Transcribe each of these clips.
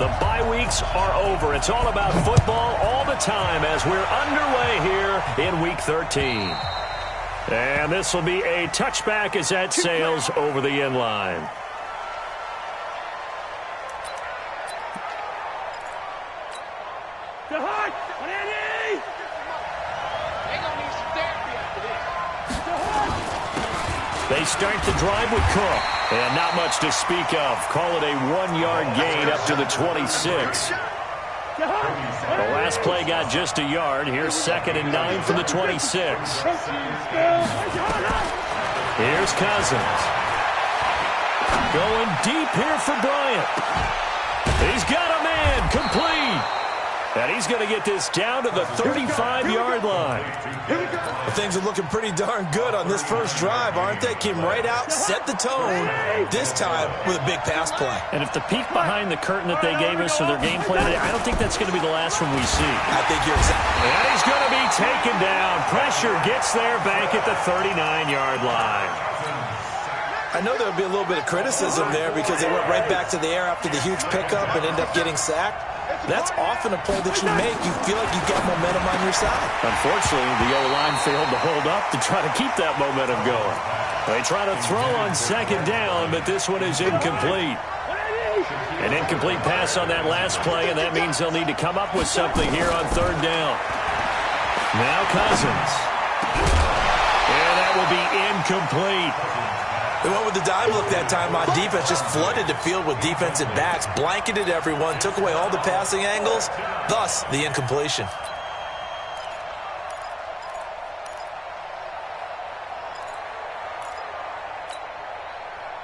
The bye weeks are over. It's all about football all the time as we're underway here in Week 13. And this will be a touchback as that sails over the end line. They start the drive with Cook. And not much to speak of. Call it a 1-yard gain up to the 26. The last play got just a yard. Here's 2nd and 9 from the 26. Here's Cousins. Going deep here for Bryant. He's got a man. Complete. And he's going to get this down to the 35-yard line. Well, things are looking pretty darn good on this first drive, aren't they? Came right out, set the tone, this time with a big pass play. And if the peek behind the curtain that they gave us for their game plan, I don't think that's going to be the last one we see. I think you're exactly. And he's going to be taken down. Pressure gets there back at the 39-yard line. I know there'll be a little bit of criticism there because they went right back to the air after the huge pickup and ended up getting sacked. That's often a play that you make. You feel like you've got momentum on your side. Unfortunately, the O-line failed to hold up to try to keep that momentum going. They try to throw on 2nd down, but this one is incomplete. An incomplete pass on that last play, and that means they'll need to come up with something here on 3rd down. Now Cousins. And that will be incomplete. They went with the dime look that time on defense, just flooded the field with defensive backs, blanketed everyone, took away all the passing angles, thus the incompletion.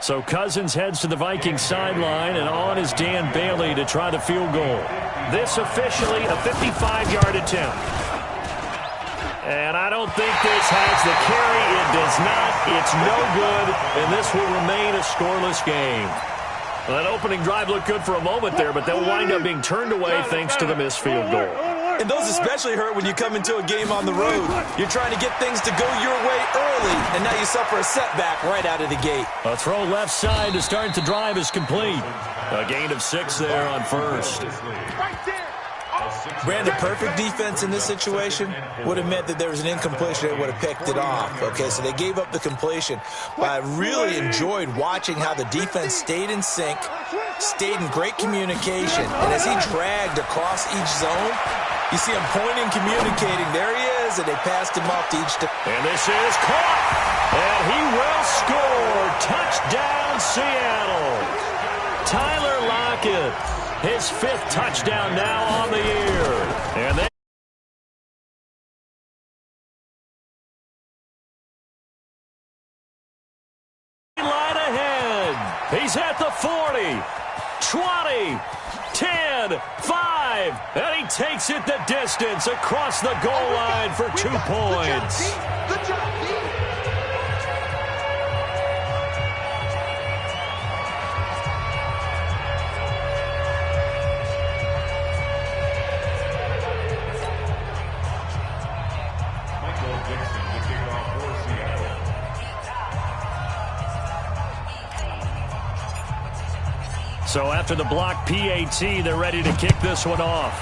So Cousins heads to the Vikings sideline, and on is Dan Bailey to try the field goal. This officially a 55-yard attempt. And I don't think this has the carry. It does not. It's no good, and this will remain a scoreless game. Well, that opening drive looked good for a moment there, but they'll wind up being turned away thanks to the missed field goal. And those especially hurt when you come into a game on the road. You're trying to get things to go your way early, and now you suffer a setback right out of the gate. A throw left side to start the drive is complete. A gain of 6 there on 1st. Brandon, perfect defense in this situation would have meant that there was an incompletion. They would have picked it off. Okay, so they gave up the completion. But I really enjoyed watching how the defense stayed in sync, stayed in great communication. And as he dragged across each zone, you see him pointing, communicating. There he is, and they passed him off to each. And this is caught. And he will score. Touchdown, Seattle. Tyler Lockett. His 5th touchdown now on the year. And they line ahead. He's at the 40, 20, 10, 5. And he takes it the distance across the goal line for 2 points. So after the block PAT, they're ready to kick this one off.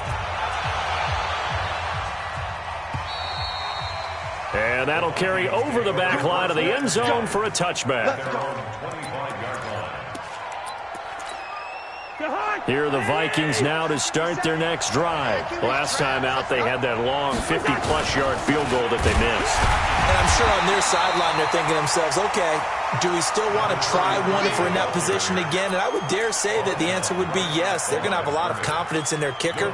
And that'll carry over the back line of the end zone for a touchback. Here are the Vikings now to start their next drive. Last time out, they had that long 50-plus yard field goal that they missed. And I'm sure on their sideline they're thinking to themselves, okay, do we still want to try one if we're in that position again? And I would dare say that the answer would be yes. They're going to have a lot of confidence in their kicker.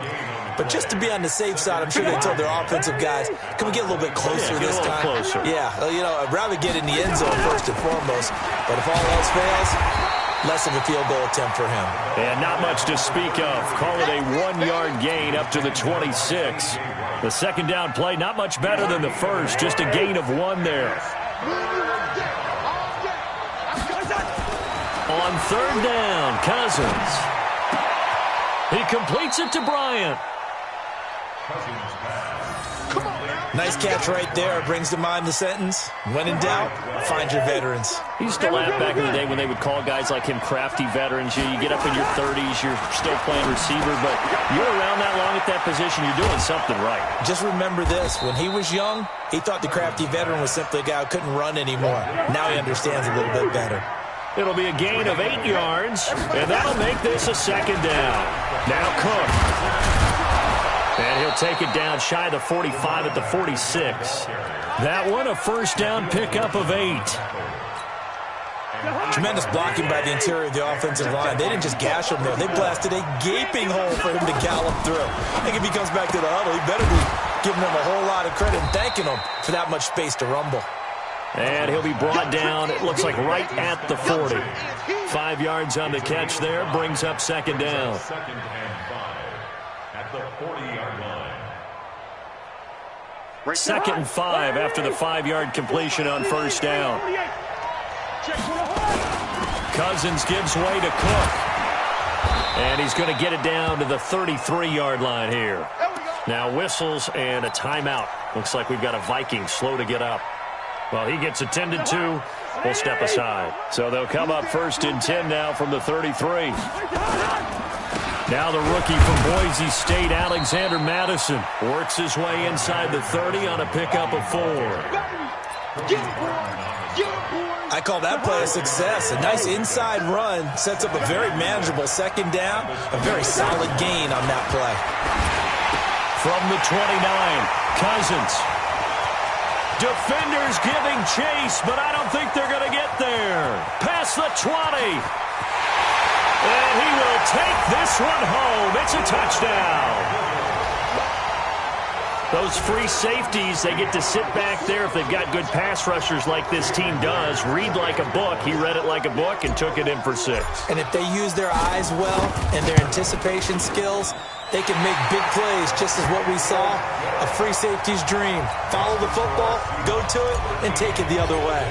But just to be on the safe side, I'm sure they told their offensive guys, can we get a little bit closer this time? Closer. Yeah, you know, I'd rather get in the end zone first and foremost. But if all else fails, less of a field goal attempt for him. And not much to speak of. Call it a 1-yard gain up to the 26. The 2nd down play, not much better than the first. Just a gain of 1 there. On 3rd down, Cousins. He completes it to Bryant. Come on now. Nice catch right there. Brings to mind the sentence, when in doubt, find your veterans. He used to laugh back in the day when they would call guys like him crafty veterans. You get up in your 30s, you're still playing receiver, but you're around that long at that position, you're doing something right. Just remember this. When he was young, he thought the crafty veteran was simply a guy who couldn't run anymore. Now he understands a little bit better. It'll be a gain of 8 yards, and that'll make this a second down. Now Cook. And he'll take it down shy of the 45 at the 46. That one a first down pickup of 8. Tremendous blocking by the interior of the offensive line. They didn't just gash him there. They blasted a gaping hole for him to gallop through. I think if he comes back to the huddle, he better be giving them a whole lot of credit and thanking them for that much space to rumble. And he'll be brought down, it looks like right at the 40. 5 yards on the catch there, brings up second down. Second and 5 at the 40-yard line. Second and 5 after the 5-yard completion on first down. Cousins gives way to Cook. And he's going to get it down to the 33-yard line here. Now whistles and a timeout. Looks like we've got a Viking slow to get up. Well, he gets attended to. We'll step aside. So they'll come up first and 10 now from the 33. Now the rookie from Boise State, Alexander Madison, works his way inside the 30 on a pickup of 4. I call that play a success. A nice inside run sets up a very manageable second down. A very solid gain on that play. From the 29, Cousins. Defenders giving chase, but I don't think they're going to get there. Past the 20. And he will take this one home. It's a touchdown. Those free safeties, they get to sit back there if they've got good pass rushers like this team does. Read like a book. He read it like a book and took it in for 6. And if they use their eyes well and their anticipation skills, they can make big plays, just as what we saw, a free safety's dream. Follow the football, go to it, and take it the other way.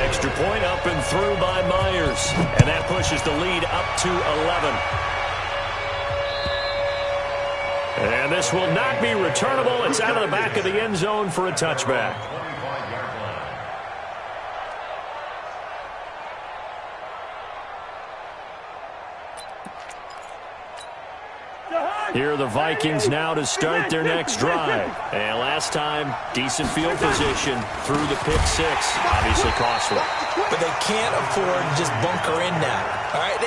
Extra point up and through by Myers. And that pushes the lead up to 11. And this will not be returnable. It's out of the back of the end zone for a touchback. Here are the Vikings now to start their next drive. And last time, decent field position through the pick 6. Obviously costly. But they can't afford to just bunker in now. All right,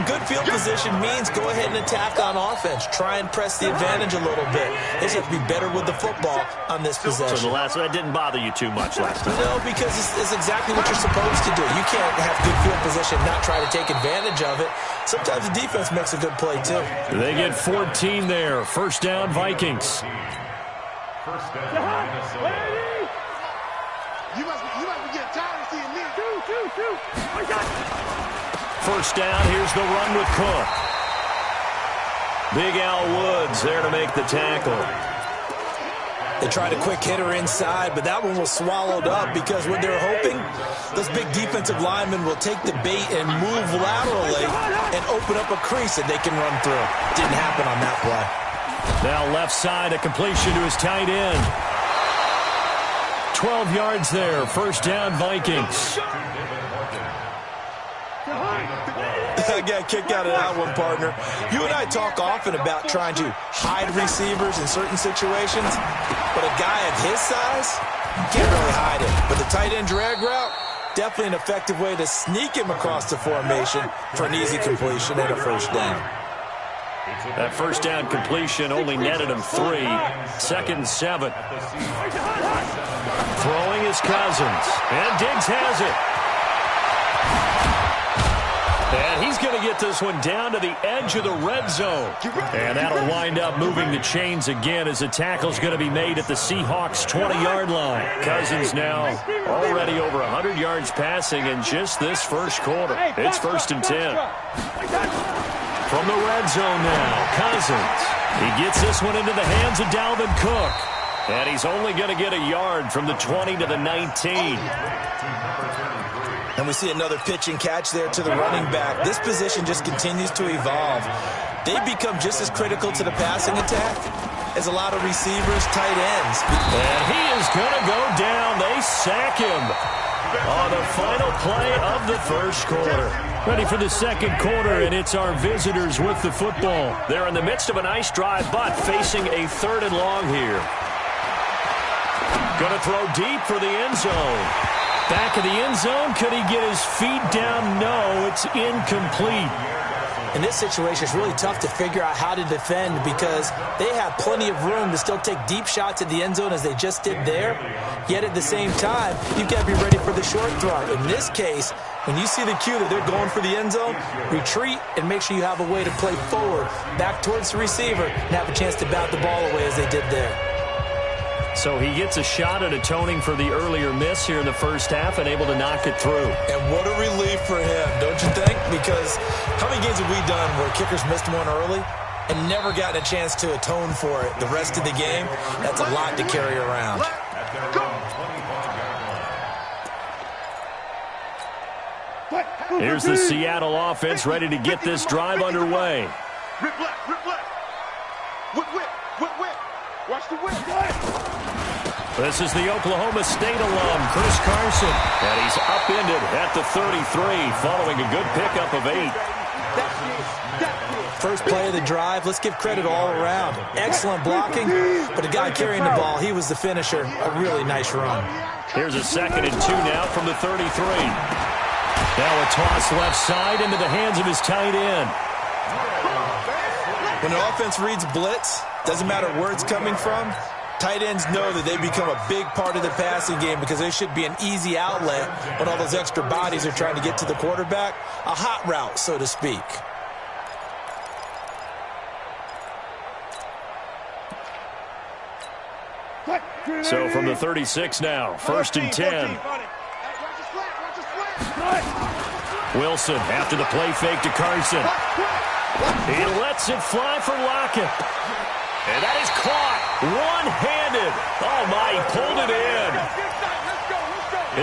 good field position means go ahead and attack on offense. Try and press the advantage a little bit. They just have to be better with the football on this possession. So that didn't bother you too much last time? No, because it's exactly what you're supposed to do. You can't have good field position and not try to take advantage of it. Sometimes the defense makes a good play, too. They get 14 there. First down, Vikings. First down, Minnesota. You must be getting tired of seeing me. First down, here's the run with Cook. Big Al Woods there to make the tackle. They tried a quick hitter inside, but that one was swallowed up because what they're hoping, those big defensive linemen will take the bait and move laterally and open up a crease that they can run through. Didn't happen on that play. Now left side, a completion to his tight end. 12 yards there. First down, Vikings. I got a kick out of that one, partner. You and I talk often about trying to hide receivers in certain situations, but a guy of his size can't really hide it. But the tight end drag route, definitely an effective way to sneak him across the formation for an easy completion and a first down. That first down completion only netted him 3. Second and 7. Throwing is Cousins. And Diggs has it. And he's going to get this one down to the edge of the red zone. And that'll wind up moving the chains again as the tackle's going to be made at the Seahawks' 20-yard line. Cousins now already over 100 yards passing in just this first quarter. It's first and 10. From the red zone now, Cousins. He gets this one into the hands of Dalvin Cook. And he's only going to get a yard from the 20 to the 19. And we see another pitch and catch there to the running back. This position just continues to evolve. They become just as critical to the passing attack is a lot of receivers, tight ends. And he is going to go down. They sack him on the final play of the first quarter. Ready for the second quarter, and it's our visitors with the football. They're in the midst of a nice drive, but facing a 3rd and long here. Going to throw deep for the end zone. Back of the end zone. Could he get his feet down? No, it's incomplete. In this situation, it's really tough to figure out how to defend because they have plenty of room to still take deep shots at the end zone as they just did there. Yet at the same time, you've got to be ready for the short throw. In this case, when you see the cue that they're going for the end zone, retreat and make sure you have a way to play forward, back towards the receiver, and have a chance to bat the ball away as they did there. So he gets a shot at atoning for the earlier miss here in the first half and able to knock it through. And what a relief for him, don't you think? Because how many games have we done where kickers missed one early and never gotten a chance to atone for it the rest of the game? That's a lot to carry around. Here's the Seattle offense ready to get this drive underway. Rip left, rip left. Whip, whip, whip, whip. Watch the whip. This is the Oklahoma State alum, Chris Carson. And he's upended at the 33 following a good pickup of 8. First play of the drive, let's give credit all around. Excellent blocking, but the guy carrying the ball, he was the finisher. A really nice run. Here's a 2nd and 2 now from the 33. Now a toss left side into the hands of his tight end. When the offense reads blitz, doesn't matter where it's coming from, tight ends know that they become a big part of the passing game because there should be an easy outlet when all those extra bodies are trying to get to the quarterback. A hot route, so to speak. So from the 36 now, 1st and 10. Wilson after the play fake to Carson. He lets it fly for Lockett. And that is caught one-handed. Oh, my, he pulled it in.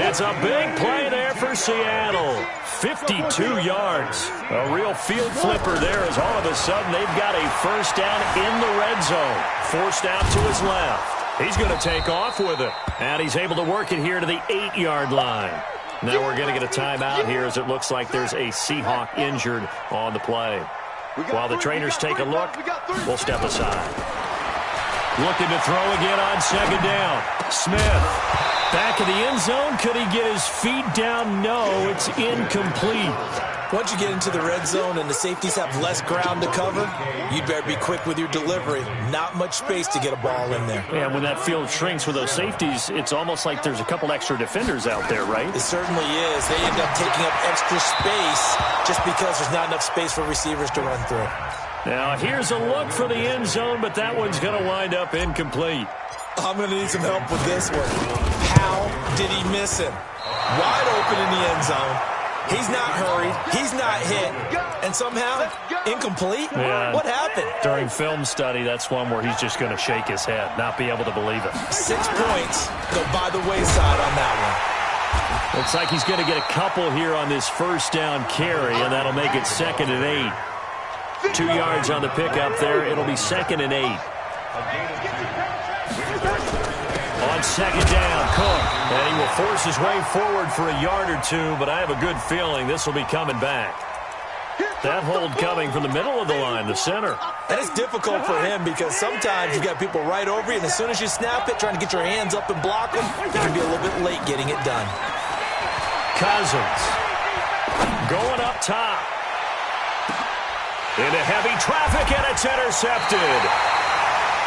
It's a big play there for Seattle. 52 yards. A real field flipper there as all of a sudden they've got a first down in the red zone. Forced out to his left. He's going to take off with it. And he's able to work it here to the 8-yard line. Now we're going to get a timeout here as it looks like there's a Seahawk injured on the play. While the trainers take a look, we'll step aside. Looking to throw again on 2nd down. Smith. Back of the end zone. Could he get his feet down? No, it's incomplete. Once you get into the red zone and the safeties have less ground to cover, you'd better be quick with your delivery. Not much space to get a ball in there. Yeah, when that field shrinks with those safeties, it's almost like there's a couple extra defenders out there, right? It certainly is. They end up taking up extra space just because there's not enough space for receivers to run through. Now, here's a look for the end zone, but that one's going to wind up incomplete. I'm going to need some help with this one. How did he miss him? Wide open in the end zone. He's not hurried. He's not hit. And somehow, incomplete? Yeah. What happened? During film study, that's one where he's just going to shake his head, not be able to believe it. 6 points go by the wayside on that one. Looks like he's going to get a couple here on this first down carry, and that'll make it 2nd and 8. 2 yards on the pickup there. It'll be 2nd and 8. On 2nd down, Cook. And he will force his way forward for a yard or 2, but I have a good feeling this will be coming back. That hold coming from the middle of the line, the center. And it's difficult for him because sometimes you got people right over you, and as soon as you snap it, trying to get your hands up and block them, you can be a little bit late getting it done. Cousins going up top. Into heavy traffic, and it's intercepted.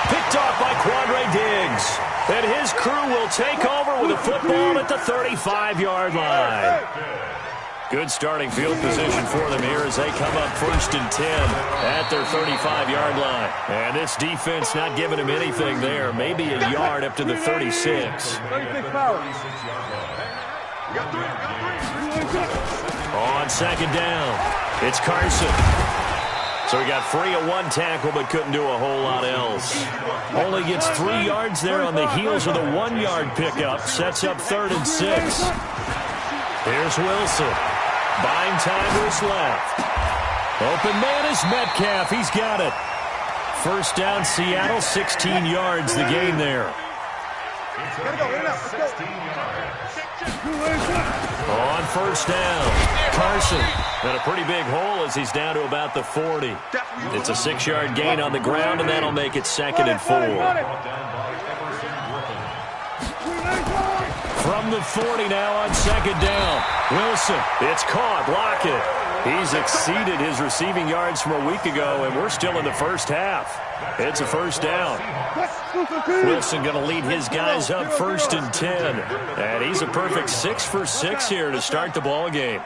Picked off by Quandre Diggs. And his crew will take over with a football at the 35-yard line. Good starting field position for them here as they come up 1st and 10 at their 35-yard line. And this defense not giving him anything there. Maybe a yard up to the 36. On 2nd down, it's Carson. So he got free of 1 tackle but couldn't do a whole lot else. Only gets 3 yards there on the heels of the 1-yard pickup. Sets up 3rd and 6. Here's Wilson. Buying time to his left. Open man is Metcalf. He's got it. First down, Seattle, 16 yards the gain there. On first down, Carson. And a pretty big hole as he's down to about the 40. It's a 6-yard gain on the ground, and that'll make it 2nd and 4. From the 40 now on 2nd down. Wilson, it's caught, Lockett. He's exceeded his receiving yards from a week ago, and we're still in the first half. It's a first down. Wilson going to lead his guys up 1st and 10. And he's a perfect 6 for 6 here to start the ball game.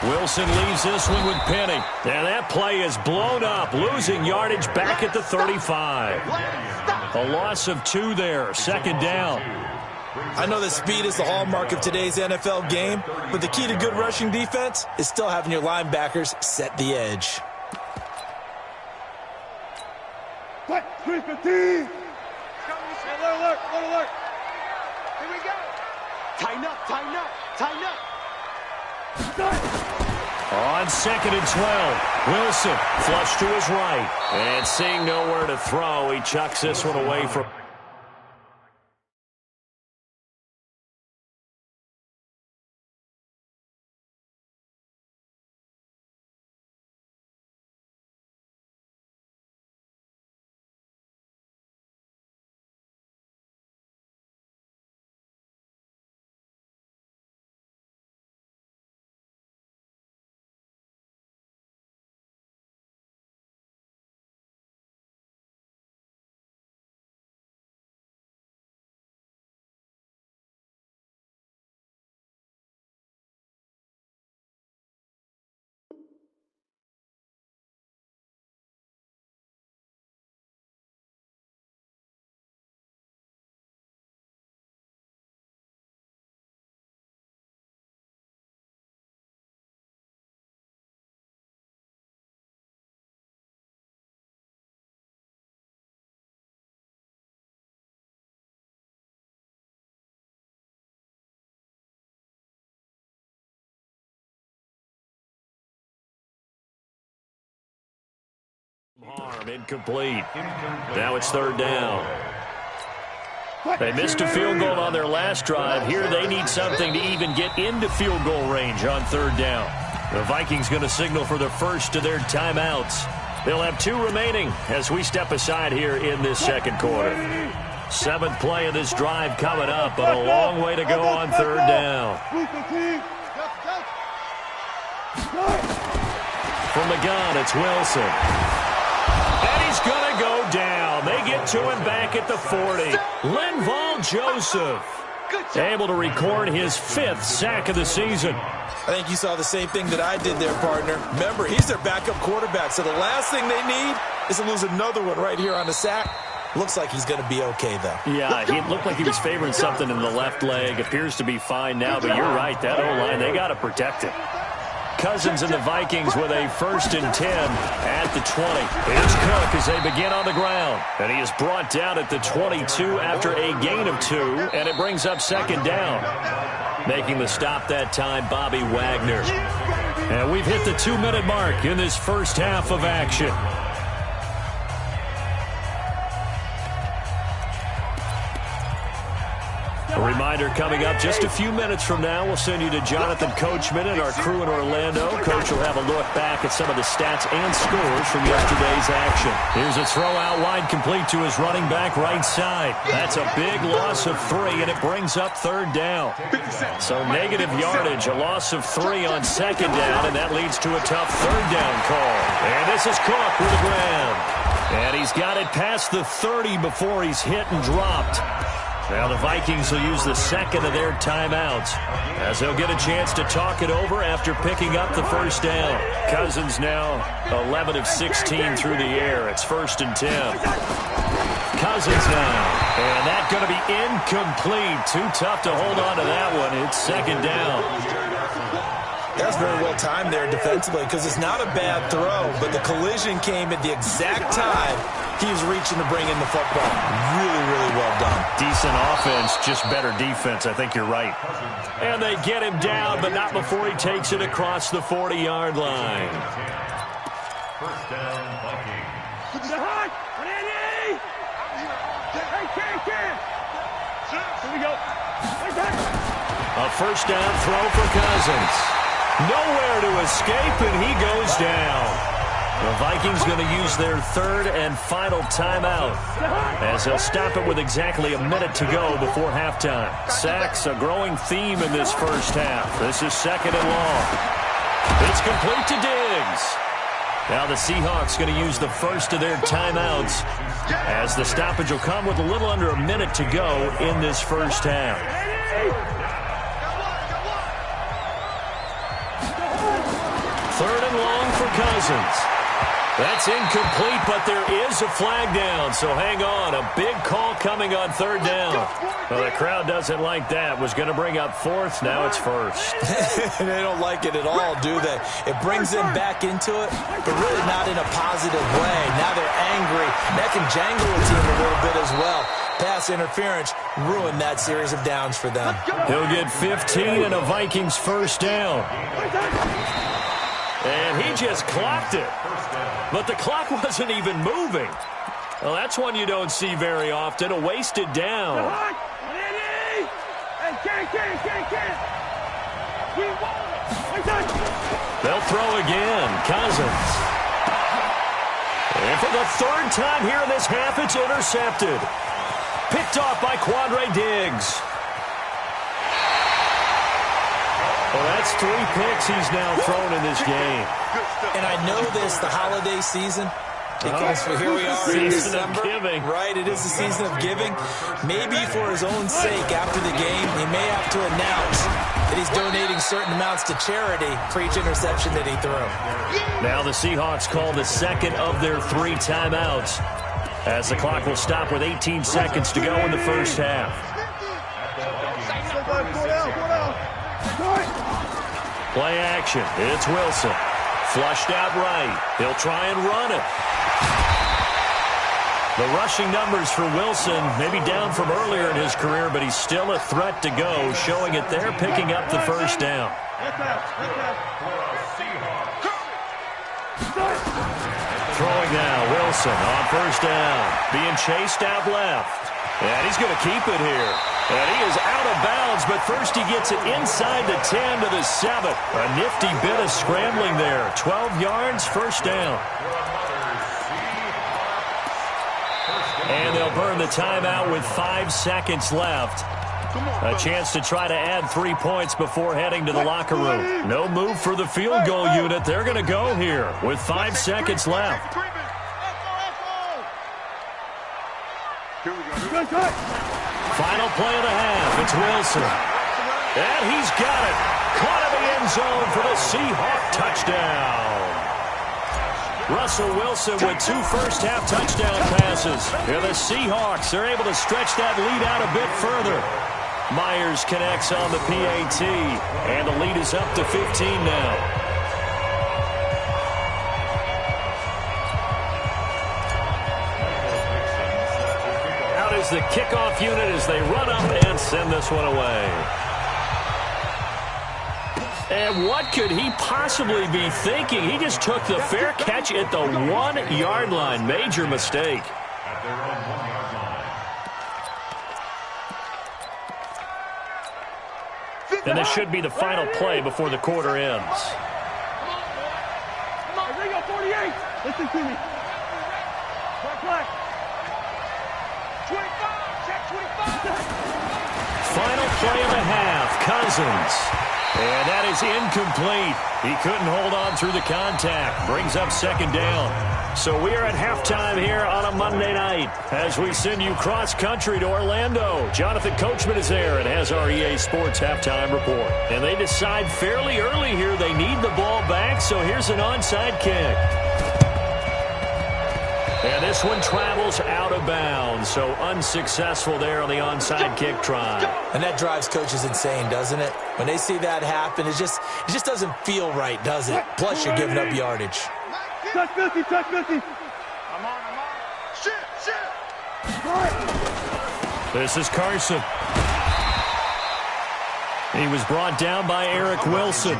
Wilson leaves this one with Penny. And that play is blown up, losing yardage back at the 35. A loss of 2 there, 2nd down. I know that speed is the hallmark of today's NFL game, but the key to good rushing defense is still having your linebackers set the edge. What? 315. Alert. Here we go. Tighten up. On 2nd and 12, Wilson flush to his right. And seeing nowhere to throw, he chucks this one away from... Harm, incomplete. Now it's 3rd down. They missed a field goal on their last drive. Here they need something to even get into field goal range on 3rd down. The Vikings going to signal for the first of their timeouts. They'll have 2 remaining as we step aside here in this 2nd quarter. 7th play of this drive coming up, but a long way to go on 3rd down. From the gun, it's Wilson. And he's going to go down. They get to him back at the 40. Linval Joseph able to record his 5th sack of the season. I think you saw the same thing that I did there, partner. Remember, he's their backup quarterback, so the last thing they need is to lose another one right here on the sack. Looks like he's going to be okay, though. Yeah, he looked like he was favoring something in the left leg. Appears to be fine now, but you're right. That O-line, they got to protect him. Cousins and the Vikings with a 1st and 10 at the 20. Here's Cook as they begin on the ground. And he is brought down at the 22 after a gain of 2, and it brings up 2nd down. Making the stop that time, Bobby Wagner. And we've hit the 2-minute mark in this first half of action. A reminder coming up just a few minutes from now, we'll send you to Jonathan Coachman and our crew in Orlando. Coach will have a look back at some of the stats and scores from yesterday's action. Here's a throw out wide complete to his running back right side. That's a big loss of 3, and it brings up 3rd down. So negative yardage, a loss of 3 on 2nd down, and that leads to a tough 3rd down call. And this is Cook with the ground. And he's got it past the 30 before he's hit and dropped. Now the Vikings will use the 2nd of their timeouts as they'll get a chance to talk it over after picking up the 1st down. Cousins now 11 of 16 through the air. It's 1st and 10. Cousins now. And that's going to be incomplete. Too tough to hold on to that one. It's 2nd down. That was very well timed there defensively because it's not a bad throw, but the collision came at the exact time He was reaching to bring in the football. Really, really well done. Decent offense, just better defense. I think you're right. And they get him down, but not before he takes it across the 40-yard line. First down, Vikings. Here we go. A first down throw for Cousins. Nowhere to escape, and he goes down. The Vikings going to use their third and final timeout as they'll stop it with exactly a minute to go before halftime. Sacks, a growing theme in this first half. This is second and long. It's complete to Diggs. Now the Seahawks going to use the first of their timeouts as the stoppage will come with a little under a minute to go in this first half. Third and long for Cousins. That's incomplete, but there is a flag down, so hang on. A big call coming on third down. Well, the crowd doesn't like that. Was going to bring up fourth. Now it's first. They don't like it at all, do they? It brings them back into it, but really not in a positive way. Now they're angry. That can jangle a team a little bit as well. Pass interference ruined that series of downs for them. He'll get 15 and a Vikings first down. And he just clocked it. But the clock wasn't even moving. Well, that's one you don't see very often, a wasted down. They'll throw again. Cousins. And for the third time here in this half, it's intercepted. Picked off by Quandre Diggs. Well, that's 3 picks he's now thrown in this game. And I know this, the holiday season, because here we are in December. Giving. Right, it is the season of giving. Maybe for his own sake, after the game, he may have to announce that he's donating certain amounts to charity for each interception that he threw. Now the Seahawks call the second of their 3 timeouts as the clock will stop with 18 seconds to go in the first half. Play action. It's Wilson. Flushed out right. He'll try and run it. The rushing numbers for Wilson maybe down from earlier in his career, but he's still a threat to go, showing it there, picking up the first down. Throwing now, Wilson on first down. Being chased out left. And he's going to keep it here. And he is out of bounds, but first he gets it inside the 10 to the 7. A nifty bit of scrambling there. 12 yards, first down. And they'll burn the timeout with 5 seconds left. A chance to try to add 3 points before heading to the locker room. No move for the field goal unit. They're going to go here with 5 seconds left. Final play of the half. It's Wilson. And he's got it. Caught in the end zone for the Seahawk touchdown. Russell Wilson with 2 first-half touchdown passes. Here the Seahawks are able to stretch that lead out a bit further. Myers connects on the PAT, and the lead is up to 15 now. Is the kickoff unit as they run up and send this one away. And what could he possibly be thinking? He just took the fair catch at the 1-yard line. Major mistake. And this should be the final play before the quarter ends. Come on, they got 48. Listen to me. Black. 25, check 25. Final play of the half, Cousins. And that is incomplete. He couldn't hold on through the contact. Brings up second down. So we are at halftime here on a Monday night as we send you cross-country to Orlando. Jonathan Coachman is there and has our EA Sports halftime report. And they decide fairly early here they need the ball back, so here's an onside kick. And this one travels out of bounds, so unsuccessful there on the onside kick try. And that drives coaches insane, doesn't it? When they see that happen, it just doesn't feel right, does it? Plus, you're giving up yardage. Touch 50, touch 50. I'm on. Shit. This is Carson. He was brought down by Eric Wilson.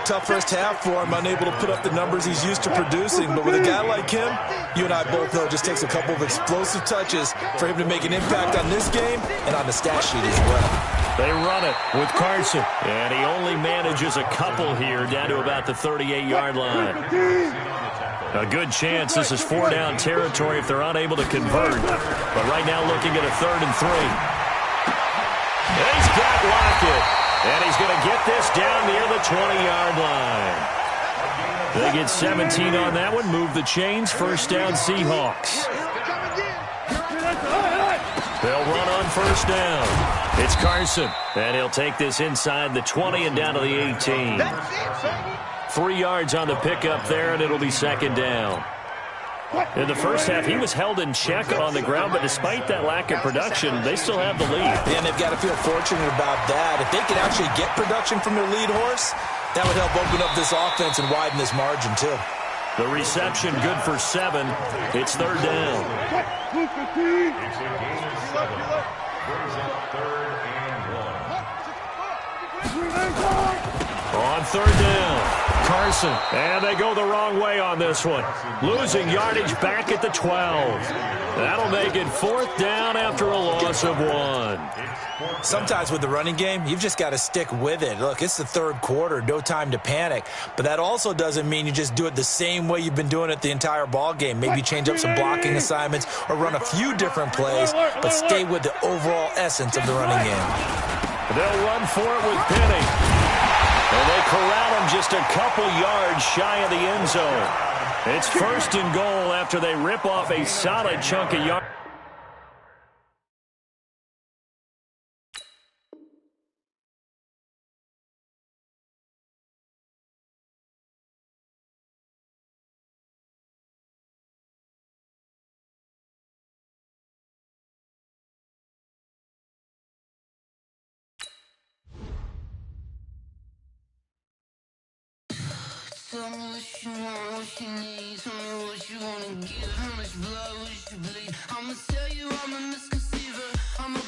Tough first half for him, unable to put up the numbers he's used to producing. But with a guy like him, you and I both know it just takes a couple of explosive touches for him to make an impact on this game and on the stat sheet as well. They run it with Carson, and he only manages a couple here down to about the 38-yard line. A good chance this is 4-down territory if they're unable to convert. But right now looking at a 3rd and 3. He's got Lockett, and he's going to get this down near the 20-yard line. They get 17 on that one, move the chains, 1st down Seahawks. They'll run on 1st down. It's Carson, and he'll take this inside the 20 and down to the 18. 3 yards on the pickup there, and it'll be 2nd down. In the first half, he was held in check on the ground, but despite that lack of production, they still have the lead. And they've got to feel fortunate about that. If they could actually get production from their lead horse, that would help open up this offense and widen this margin, too. The reception good for 7. It's 3rd down. On 3rd down, Carson. And they go the wrong way on this one. Losing yardage back at the 12. That'll make it 4th down after a loss of 1. Sometimes with the running game, you've just got to stick with it. Look, it's the 3rd quarter, no time to panic. But that also doesn't mean you just do it the same way you've been doing it the entire ball game. Maybe change up some blocking assignments or run a few different plays, but stay with the overall essence of the running game. They'll run for it with Penny. And they corral him just a couple yards shy of the end zone. It's 1st and goal after they rip off a solid chunk of yards. Tell me what you want, what you need. Tell me what you wanna give. How much blood would you bleed? I'ma tell you I'm a misconceiver. I'm a